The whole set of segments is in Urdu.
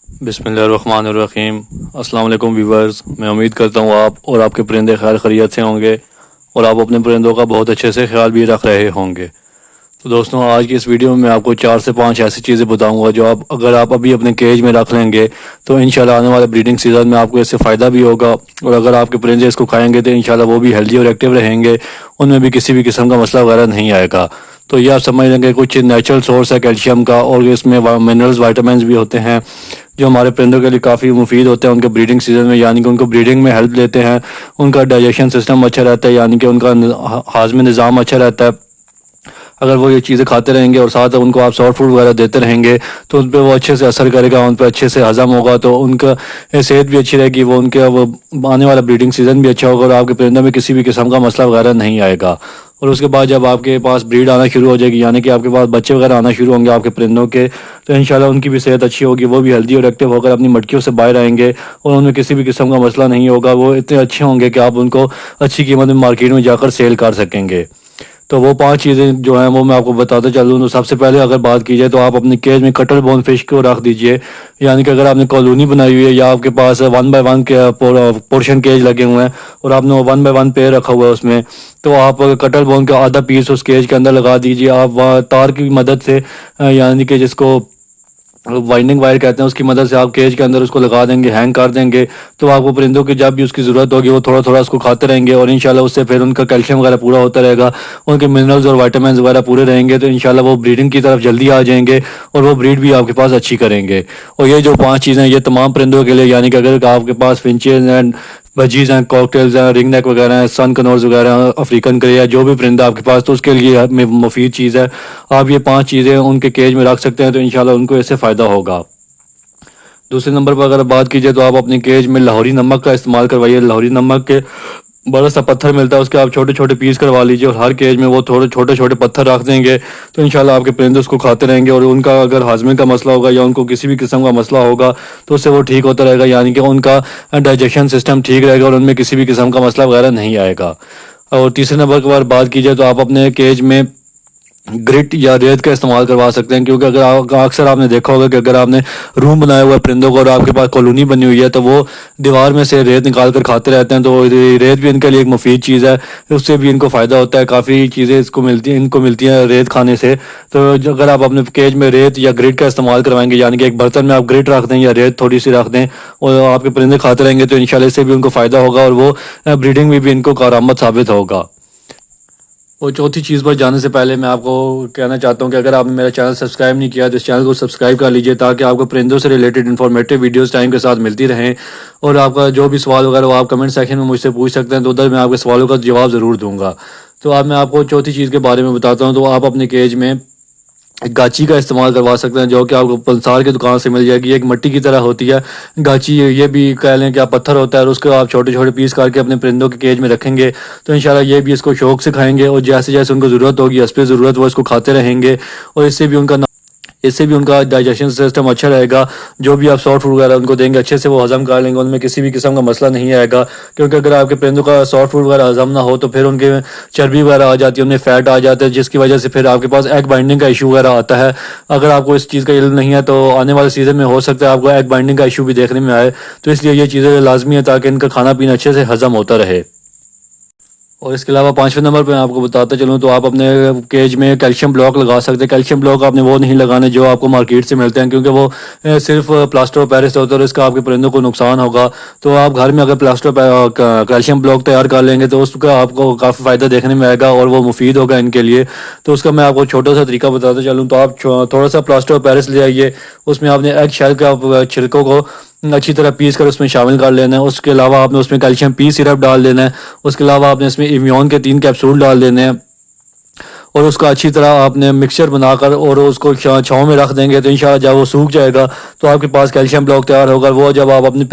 بسم اللہ الرحمن الرحیم۔ السلام علیکم ویورز، میں امید کرتا ہوں آپ اور آپ کے پرندے خیر خیریت سے ہوں گے اور آپ اپنے پرندوں کا بہت اچھے سے خیال بھی رکھ رہے ہوں گے۔ تو دوستوں، آج کی اس ویڈیو میں آپ کو 4 سے 5 ایسی چیزیں بتاؤں گا جو اگر آپ ابھی اپنے کیج میں رکھ لیں گے تو انشاءاللہ آنے والے بریڈنگ سیزن میں آپ کو اس سے فائدہ بھی ہوگا، اور اگر آپ کے پرندے اس کو کھائیں گے تو انشاءاللہ وہ بھی ہیلدی اور ایکٹیو رہیں گے، ان میں بھی کسی بھی قسم کا مسئلہ وغیرہ نہیں آئے گا۔ تو یہ آپ سمجھ لیں گے کچھ نیچرل سورس ہے کیلشیم کا، اور اس میں منرلز وائٹامنز بھی ہوتے ہیں جو ہمارے پرندوں کے لیے کافی مفید ہوتے ہیں ان کے بریڈنگ سیزن میں، یعنی کہ ان کو بریڈنگ میں ہیلپ دیتے ہیں، ان کا ڈائجیشن سسٹم اچھا رہتا ہے، یعنی کہ ان کا ہاضمی نظام اچھا رہتا ہے اگر وہ یہ چیزیں کھاتے رہیں گے، اور ساتھ ان کو آپ سافٹ فوڈ وغیرہ دیتے رہیں گے تو ان پہ وہ اچھے سے اثر کرے گا، ان پہ اچھے سے ہضم ہوگا، تو ان کا صحت بھی اچھی رہے گی، وہ ان کے وہ آنے والا بریڈنگ سیزن بھی اچھا ہوگا اور آپ کے پرندوں میں کسی بھی قسم کا مسئلہ وغیرہ نہیں آئے گا۔ اور اس کے بعد جب آپ کے پاس بریڈ آنا شروع ہو جائے گی، یعنی کہ آپ کے پاس بچے وغیرہ آنا شروع ہوں گے آپ کے پرندوں کے، تو انشاءاللہ ان کی بھی صحت اچھی ہوگی، وہ بھی ہیلدی اور ایکٹیو ہو کر اپنی مٹکیوں سے باہر آئیں گے اور ان میں کسی بھی قسم کا مسئلہ نہیں ہوگا، وہ اتنے اچھے ہوں گے کہ آپ ان کو اچھی قیمت میں مارکیٹ میں جا کر سیل کر سکیں گے۔ تو وہ 5 چیزیں جو ہیں وہ میں آپ کو بتاتا چلوں۔ تو سب سے پہلے اگر بات کی جائے تو آپ اپنے کیج میں کٹل بون فش کو رکھ دیجئے، یعنی کہ اگر آپ نے کالونی بنائی ہوئی ہے یا آپ کے پاس 1 بائی 1 کے پورشن کیج لگے ہوئے ہیں اور آپ نے 1 بائی 1 پیر رکھا ہوا ہے اس میں، تو آپ کٹل بون کا آدھا پیس اس کیج کے اندر لگا دیجئے۔ آپ وہاں تار کی مدد سے، یعنی کہ جس کو وائنڈنگ وائر کہتے ہیں، اس کی مدد سے آپ کیج کے اندر اس کو لگا دیں گے، ہینگ کر دیں گے، تو آپ کو پرندوں کی جب بھی اس کی ضرورت ہوگی وہ تھوڑا تھوڑا اس کو کھاتے رہیں گے، اور انشاءاللہ اس سے پھر ان کا کیلشیم وغیرہ پورا ہوتا رہے گا، ان کے منرلز اور وائٹامنز وغیرہ پورے رہیں گے، تو انشاءاللہ وہ بریڈنگ کی طرف جلدی آ جائیں گے اور وہ بریڈ بھی آپ کے پاس اچھی کریں گے۔ اور یہ جو 5 چیزیں یہ تمام پرندوں کے لیے، یعنی کہ اگر آپ کے پاس فنچز ہیں، بجیز ہیں، کاکٹیلز ہیں، رنگ نیک وغیرہ ہیں، سن کنورز وغیرہ ہیں، افریقن گرے، جو بھی پرندہ آپ کے پاس، تو اس کے لیے مفید چیز ہے۔ آپ یہ 5 چیزیں ان کے کیج میں رکھ سکتے ہیں تو انشاءاللہ ان کو اس سے فائدہ ہوگا۔ دوسرے نمبر پر اگر بات کی جائے تو آپ اپنے کیج میں لاہوری نمک کا استعمال کروائیے۔ لاہوری نمک کے بڑا سا پتھر ملتا ہے، اس کے آپ چھوٹے چھوٹے پیس کروا لیجیے اور ہر کیج میں وہ تھوڑے چھوٹے چھوٹے پتھر رکھ دیں گے تو انشاءاللہ آپ کے پرندے اس کو کھاتے رہیں گے، اور ان کا اگر ہاضمے کا مسئلہ ہوگا یا ان کو کسی بھی قسم کا مسئلہ ہوگا تو اس سے وہ ٹھیک ہوتا رہے گا، یعنی کہ ان کا ڈائجیشن سسٹم ٹھیک رہے گا اور ان میں کسی بھی قسم کا مسئلہ وغیرہ نہیں آئے گا۔ اور تیسرے نمبر کے بعد بات کی جائے تو آپ اپنے کیج میں گرٹ یا ریت کا استعمال کروا سکتے ہیں، کیونکہ اکثر آپ نے دیکھا ہوگا کہ اگر آپ نے روم بنایا ہوا ہے پرندوں کو اور آپ کے پاس کالونی بنی ہوئی ہے تو وہ دیوار میں سے ریت نکال کر کھاتے رہتے ہیں، تو ریت بھی ان کے لیے ایک مفید چیز ہے، اس سے بھی ان کو فائدہ ہوتا ہے، کافی چیزیں ان کو ملتی ہیں ریت کھانے سے۔ تو اگر آپ اپنے کیج میں ریت یا گرٹ کا استعمال کروائیں گے، یعنی کہ ایک برتن میں آپ گرٹ رکھ دیں یا ریت تھوڑی سی رکھ دیں اور آپ کے پرندے کھاتے رہیں گے تو انشاءاللہ اس سے بھی ان کو فائدہ ہوگا اور وہ بریڈنگ میں بھی ان کو کارآمد ثابت ہوگا۔ اور چوتھی چیز پر جانے سے پہلے میں آپ کو کہنا چاہتا ہوں کہ اگر آپ نے میرا چینل سبسکرائب نہیں کیا تو اس چینل کو سبسکرائب کر لیجئے تاکہ آپ کو پرندوں سے ریلیٹڈ انفارمیٹیو ویڈیوز ٹائم کے ساتھ ملتی رہیں، اور آپ کا جو بھی سوال وغیرہ وہ آپ کمنٹ سیکشن میں مجھ سے پوچھ سکتے ہیں، تو ادھر میں آپ کے سوالوں کا جواب ضرور دوں گا۔ تو اب میں آپ کو چوتھی چیز کے بارے میں بتاتا ہوں۔ تو آپ اپنے کیج میں گاچی کا استعمال کروا سکتے ہیں، جو کہ آپ کو پنسار کی دکان سے مل جائے گی، ایک مٹی کی طرح ہوتی ہے گاچی، یہ بھی کہہ لیں کہ آپ پتھر ہوتا ہے، اور اس کو آپ چھوٹے چھوٹے پیس کر کے اپنے پرندوں کے کیج میں رکھیں گے تو انشاءاللہ یہ بھی اس کو شوق سے کھائیں گے، اور جیسے جیسے ان کو ضرورت ہوگی، حسب ضرورت وہ اس کو کھاتے رہیں گے، اور اس سے بھی ان کا ڈائجیشن سسٹم اچھا رہے گا۔ جو بھی آپ سافٹ فوڈ وغیرہ ان کو دیں گے اچھے سے وہ ہضم کر لیں گے، ان میں کسی بھی قسم کا مسئلہ نہیں آئے گا، کیونکہ اگر آپ کے پرندوں کا سافٹ فوڈ وغیرہ ہضم نہ ہو تو پھر ان کے چربی وغیرہ آ جاتی ہے، ان میں فیٹ آ جاتا ہے، جس کی وجہ سے پھر آپ کے پاس ایگ بائنڈنگ کا ایشو وغیرہ آتا ہے۔ اگر آپ کو اس چیز کا علم نہیں ہے تو آنے والے سیزن میں ہو سکتا ہے آپ کو ایگ بائنڈنگ کا ایشو بھی دیکھنے میں آئے، تو اس لیے یہ چیزیں لازمی ہے تاکہ ان کا کھانا پینا اچھے سے ہضم ہوتا رہے۔ اور اس کے علاوہ 5ویں نمبر پہ میں آپ کو بتاتا چلوں تو آپ اپنے کیج میں کیلشیم بلاک لگا سکتے ہیں۔ کیلشیم بلاک آپ نے وہ نہیں لگانے جو آپ کو مارکیٹ سے ملتے ہیں، کیونکہ وہ صرف پلاسٹر آف پیرس ہوتا ہے اور اس کا آپ کے پرندوں کو نقصان ہوگا۔ تو آپ گھر میں اگر کیلشیم بلاک تیار کر لیں گے تو اس کا آپ کو کافی فائدہ دیکھنے میں آئے گا اور وہ مفید ہوگا ان کے لیے۔ تو اس کا میں آپ کو چھوٹا سا طریقہ بتاتا چلوں تو آپ تھوڑا سا پلاسٹر آف پیرس لے آئیے، اس میں آپ نے ایگ شیل کا چھلکوں کو اچھی طرح پیس کر اس میں شامل کر لینا ہے۔ اس کے علاوہ آپ نے اس میں کیلشیم پی سرپ ڈال دینا ہے، اس کے علاوہ آپ نے اس میں ایمیون کے 3 کیپسول ڈال دینے ہیں، اور اس کا اچھی طرح آپ نے مکسچر بنا کر اور اس کو چھاؤں میں رکھ دیں گے تو انشاءاللہ جب وہ سوکھ جائے گا تو آپ کے پاس کیلشیم بلاک تیار ہوگا۔ وہ جب آپ اپنے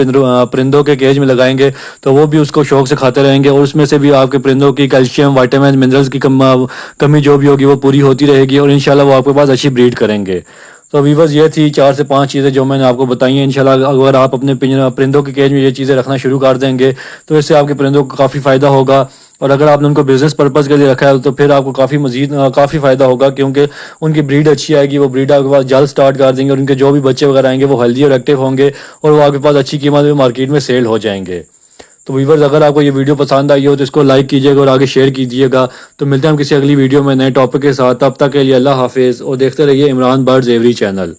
پرندوں کے کیج میں لگائیں گے تو وہ بھی اس کو شوق سے کھاتے رہیں گے، اور اس میں سے بھی آپ کے پرندوں کی کیلشیم، وائٹامن، منرلز کی کمی جو بھی ہوگی وہ پوری ہوتی رہے گی، اور انشاءاللہ وہ آپ کے پاس اچھی بریڈ کریں گے۔ تو ویورز یہ تھی 4 سے 5 چیزیں جو میں نے آپ کو بتائی ہیں۔ انشاءاللہ اگر آپ اپنے پرندوں کے کیج میں یہ چیزیں رکھنا شروع کر دیں گے تو اس سے آپ کے پرندوں کو کافی فائدہ ہوگا، اور اگر آپ نے ان کو بزنس پرپز کے لیے رکھا ہے تو پھر آپ کو کافی فائدہ ہوگا، کیونکہ ان کی بریڈ اچھی آئے گی، وہ بریڈ آپ کے پاس جلد سٹارٹ کر دیں گے، اور ان کے جو بھی بچے وغیرہ آئیں گے وہ ہیلدی اور ایکٹیو ہوں گے، اور وہ آپ کے پاس اچھی قیمت میں مارکیٹ میں سیل ہو جائیں گے۔ تو ویورز، اگر آپ کو یہ ویڈیو پسند آئی ہو تو اس کو لائک کیجیے گا اور آگے شیئر کیجیے گا۔ تو ملتے ہیں ہم کسی اگلی ویڈیو میں نئے ٹاپک کے ساتھ، تب تک کے لیے اللہ حافظ، اور دیکھتے رہیے عمران برڈز ایوری چینل۔